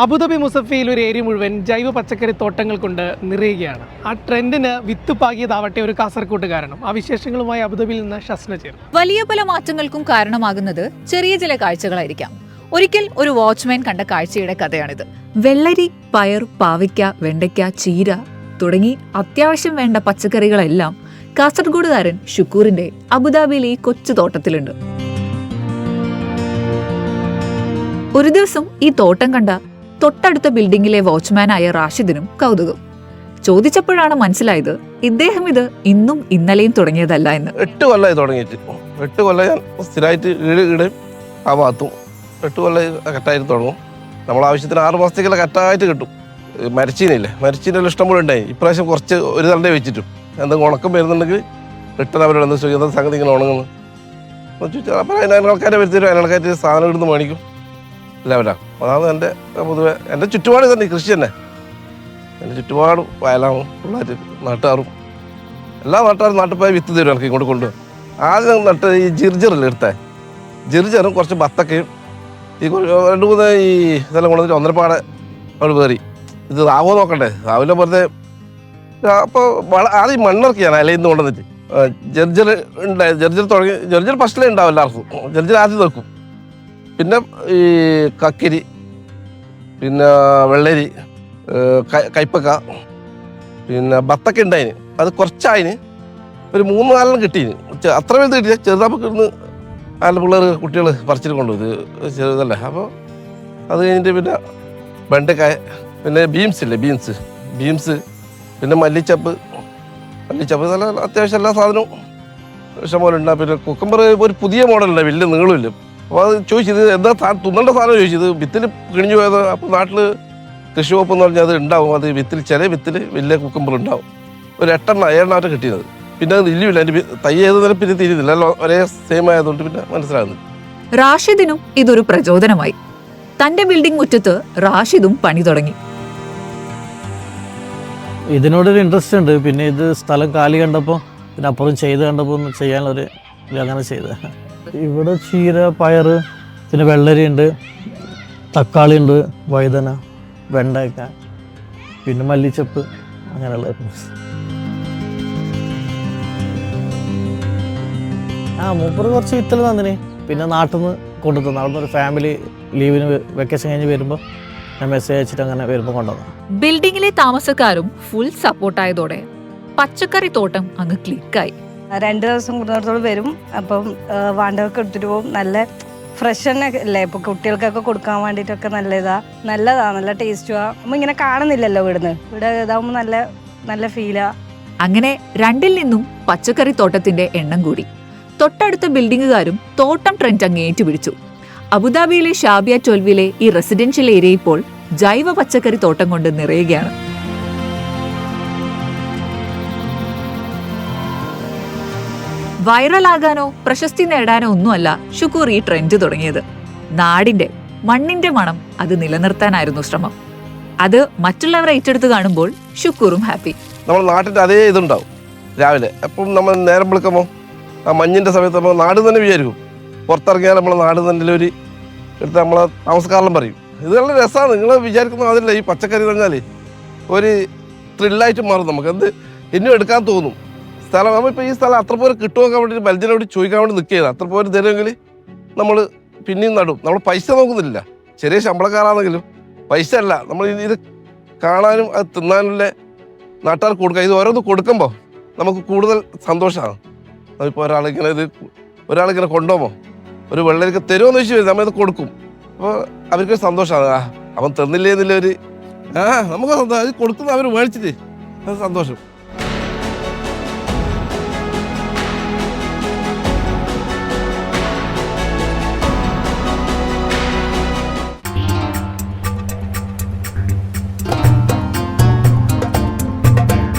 Abu Dhabi മുസഫയിൽ ഒരു area മുഴുവൻ ജൈവ പച്ചക്കറി തോട്ടങ്ങൾ കൊണ്ട് നിറയുകയാണ്. ആ ട്രെൻഡിന് വിത്ത് പാകിയതാവട്ടെ ഒരു കാസർകോട്ട് കാരണം. ആ വിശേഷങ്ങളുമായി അബുദാബിയിൽ നിന്ന് ഷസ്ന ചേരും. വലിയ പല മാറ്റങ്ങൾക്കും കാരണമാകുന്നത് ചെറിയ ചില കാഴ്ചകളായിരിക്കാം. ഒരിക്കൽ ഒരു വാച്ച്മാൻ കണ്ട കാഴ്ചയുടെ കഥയാണിത്. വെള്ളരി, പയർ, പാവയ്ക്ക, വെണ്ടയ്ക്ക, ചീര തുടങ്ങി അത്യാവശ്യം വേണ്ട പച്ചക്കറികളെല്ലാം കാസർഗോഡുകാരൻ ഷുക്കൂറിന്റെ അബുദാബിയിലെ ഈ കൊച്ചു തോട്ടത്തിലുണ്ട്. ഒരു ദിവസം ഈ തോട്ടം കണ്ട തൊട്ടടുത്ത ബിൽഡിംഗിലെ വാച്ച്മാനായ റാഷിദിനും കൗതുകം. ചോദിച്ചപ്പോഴാണ് മനസ്സിലായത് ഇദ്ദേഹം ഇത് ഇന്നും ഇന്നലെയും തുടങ്ങിയതല്ല എന്ന്. 8 കൊല്ലമായി തുടങ്ങിയിട്ട്. 8 കൊല്ലം ഞാൻ സ്ഥിരമായിട്ട് ഈടും ആ ഭാഗത്തും 8 കൊല്ലം കറ്റായിട്ട് തുടങ്ങും. നമ്മളെ ആവശ്യത്തിന് 6 മാസത്തേക്കുള്ള കറ്റായിട്ട് കിട്ടും. മരിച്ചീനെല്ലാം ഇഷ്ടംപോലെ ഉണ്ടായി. ഇപ്രാവശ്യം കുറച്ച് ഒരു തണ്ടേ വെച്ചിട്ടും എന്തെങ്കിലും ഉണക്കം വരുന്നുണ്ടെങ്കിൽ റിട്ടേൺ അവരോട് എന്താ ചോദിക്കുന്നത് സംഗതി ഇങ്ങനെ ഉണങ്ങുന്നു ചോദിച്ചാൽ അപ്പോൾ അതിനാൾക്കാരെ വരുത്തിരും. അതിനാൾക്കാർ സാധനം ഇടുന്ന് മേടിക്കും എല്ലാവരാണ്. അതാണ് എൻ്റെ പൊതുവെ എൻ്റെ ചുറ്റുപാട് തന്നെ കൃഷി തന്നെ. എൻ്റെ ചുറ്റുപാടും വയലാവും പിള്ളേർ നാട്ടുകാരും എല്ലാ നാട്ടുകാരും നാട്ടിൽ പോയി വിത്ത് തരും എനിക്ക് ഇങ്ങോട്ട് കൊണ്ടുപോകും. ആദ്യം നട്ട് ഈ ജിർജറില്ല എടുത്തേ ജിർജറും കുറച്ച് ബത്തക്കയും ഈ 2-3 ഈ ഇതെല്ലാം കൊണ്ടുവന്നിട്ട് ഒന്നരപ്പാടെ അവിടെ കയറി ഇത് രാവോ നോക്കണ്ടേ രാവിലെ വെറുതെ അപ്പോൾ ആദ്യം മണ്ണിറക്കിയാണ് ഇലയിൽ നിന്ന് കൊണ്ടുവന്നിട്ട് ജർജർ ഉണ്ടായി. ജർജർ തുടങ്ങി ജർജർ ഫസ്റ്റിലേ ഉണ്ടാവും എല്ലാവർക്കും. ജർജർ ആദ്യം വെക്കും. പിന്നെ ഈ കക്കിരി, പിന്നെ വെള്ളരി, കൈപ്പക്ക, പിന്നെ ബത്തക്ക ഉണ്ടായിന്. അത് കുറച്ചായിന് ഒരു 3-4 കിട്ടീന്. അത്ര വലുത് കിട്ടിയ ചെറുതാപ്പോൾ കിടന്ന് അതിൻ്റെ പിള്ളേർ കുട്ടികൾ പറിച്ചിട്ട് കൊണ്ടുപോയി. ഇത് ചെറുതല്ലേ. അപ്പോൾ അത് കഴിഞ്ഞിട്ട് പിന്നെ വെണ്ടക്കായ, പിന്നെ ബീൻസ് ഇല്ലേ ബീൻസ്, പിന്നെ മല്ലിച്ചപ്പ് നല്ല അത്യാവശ്യം എല്ലാ സാധനവും ഇഷ്ടംപോലെ ഉണ്ടാകും. പിന്നെ കുക്കുംബർ ഒരു പുതിയ മോഡലുണ്ട്, വലിയ നീളമില്ല. അപ്പോൾ അത് ചോദിച്ചത് എന്താ തിന്നേണ്ട സാധനം ചോദിച്ചത് വിത്തിൽ കിണിഞ്ഞു പോയത്. അപ്പോൾ നാട്ടിൽ കൃഷി വകുപ്പ് എന്ന് പറഞ്ഞാൽ അത് ഉണ്ടാവും. അത് വിത്തിൽ ചില വിത്തിൽ വലിയ കുക്കുംബർ ഉണ്ടാവും. ഒരു 8-7 കിട്ടിയത്. പിന്നെ അത് ഇല്ലില്ല അതിൻ്റെ തൈ ഏത് നേരം പിന്നെ തിരിയുന്നില്ല. ഒരേ സെയിം ആയതുകൊണ്ട് പിന്നെ മനസ്സിലാകുന്നത്. റാഷിദിനും ഇതൊരു പ്രചോദനമായി. തന്റെ ബിൽഡിംഗ് മുറ്റത്ത് റാഷിദും പണി തുടങ്ങി. ഇതിനോടൊരു ഇൻട്രസ്റ്റ് ഉണ്ട്. പിന്നെ ഇത് സ്ഥലം കാലി കണ്ടപ്പോൾ പിന്നെ അപ്പുറം ചെയ്ത് കണ്ടപ്പോൾ ചെയ്യാനുള്ളൊരു അങ്ങനെ ചെയ്ത്. ഇവിടെ ചീര, പയർ, പിന്നെ വെള്ളരി ഉണ്ട്, തക്കാളി ഉണ്ട്, വഴുതന, വെണ്ടയ്ക്ക, പിന്നെ മല്ലിച്ചപ്പ് അങ്ങനെയുള്ള. മൂപ്പറ് കുറച്ച് വിത്തൽ തന്നിന്. പിന്നെ നാട്ടിൽ നിന്ന് കൊണ്ടു തന്നു. അവിടെ നിന്ന് ഒരു ഫാമിലി ലീവിന് വെക്കേഷൻ കഴിഞ്ഞ് വരുമ്പോൾ ഞാൻ മെസ്സേജ് അയച്ചിട്ട് അങ്ങനെ വരുമ്പോൾ കൊണ്ടുവന്നു. ബിൽഡിങ്ങിലെ താമസക്കാരും ഫുൾ സപ്പോർട്ടായതോടെ പച്ചക്കറി തോട്ടം അങ്ങ് ക്ലിക്കായി. 2 ദിവസം കൂടുന്നിടത്തോളം വരും. അപ്പം വാണ്ടൊക്കെ എടുത്തിട്ട് പോകും. നല്ല ഫ്രഷ് തന്നെ അല്ലേ. ഇപ്പോൾ കുട്ടികൾക്കൊക്കെ കൊടുക്കാൻ വേണ്ടിയിട്ടൊക്കെ നല്ലതാണ്, നല്ല ടേസ്റ്റുവാ. നമ്മൾ ഇങ്ങനെ കാണുന്നില്ലല്ലോ ഇവിടെ ഇതാകുമ്പോൾ നല്ല ഫീലാ. അങ്ങനെ 2-ൽ നിന്നും പച്ചക്കറി തോട്ടത്തിന്റെ എണ്ണം കൂടി. തൊട്ടടുത്ത ബിൽഡിങ്ങുകാരും തോട്ടം ട്രെൻഡ് അങ്ങ് ഏറ്റുപിടിച്ചു. അബുദാബിയിലെ ഷാബിയ 12-ലെ ഈ റെസിഡൻഷ്യൽ ഏരിയ ഇപ്പോൾ ജൈവ പച്ചക്കറി തോട്ടം കൊണ്ട് നിറയുകയാണ്. വൈറലാകാനോ പ്രശസ്തി നേടാനോ ഒന്നുമല്ല ഷുക്കൂർ ഈ ട്രെൻഡ് തുടങ്ങിയത്. നാടിന്റെ മണ്ണിന്റെ മണം അത് നിലനിർത്താനായിരുന്നു ശ്രമം. അത് മറ്റുള്ളവരെ ഏറ്റെടുത്ത് കാണുമ്പോൾ ഷുക്കൂറും ഹാപ്പി. നമ്മുടെ നാട്ടിൻ്റെ അതേ ഇതുണ്ടാവും. രാവിലെ എപ്പം നമ്മൾ നേരം വിളിക്കുമ്പോൾ ആ മഞ്ഞിൻ്റെ സമയത്ത് നമ്മൾ നാട് തന്നെ വിചാരിക്കും. പുറത്തിറങ്ങിയാൽ നമ്മളെ നാട് തന്നെ ഒരു എടുത്ത് നമ്മളെ താമസക്കാരെല്ലാം പറയും ഇത് നല്ല രസമാണ്. നിങ്ങൾ വിചാരിക്കുന്ന അതില്ല. ഈ പച്ചക്കറി പറഞ്ഞാൽ ഒരു ത്രില്ലായിട്ട് മാറും. നമുക്ക് എന്ത് ഇനിയും എടുക്കാൻ തോന്നും. സ്ഥലം നമ്മളിപ്പോൾ ഈ സ്ഥലം അത്ര പോലെ കിട്ടുമൊക്കെ വേണ്ടിയിട്ട് ബൽജിനോട് ചോദിക്കാൻ വേണ്ടി നിൽക്കുകയാണ്. അത്ര പോലെ തരുമെങ്കിൽ നമ്മൾ പിന്നെയും നടും. നമ്മൾ പൈസ നോക്കുന്നില്ല. ചെറിയ ശമ്പളക്കാരാണെങ്കിലും പൈസ അല്ല. നമ്മൾ ഇത് കാണാനും അത് തിന്നാനുള്ള നാട്ടുകാർക്ക് കൊടുക്കുക. ഇത് ഓരോന്ന് കൊടുക്കുമ്പോൾ നമുക്ക് കൂടുതൽ സന്തോഷമാണ്. അതിപ്പോൾ ഒരാളിങ്ങനെ കൊണ്ടുപോകുമ്പോൾ ഒരു വെള്ളരിക്ക് തരുമെന്ന് വെച്ച് വരും. നമ്മളിത് കൊടുക്കും. അപ്പോൾ അവർക്കൊരു സന്തോഷമാണ്. അവൻ തന്നില്ലേ എന്നുള്ള ഒരു നമുക്ക് അത് കൊടുക്കുന്ന അവർ മേടിച്ചിട്ട് അത് സന്തോഷം.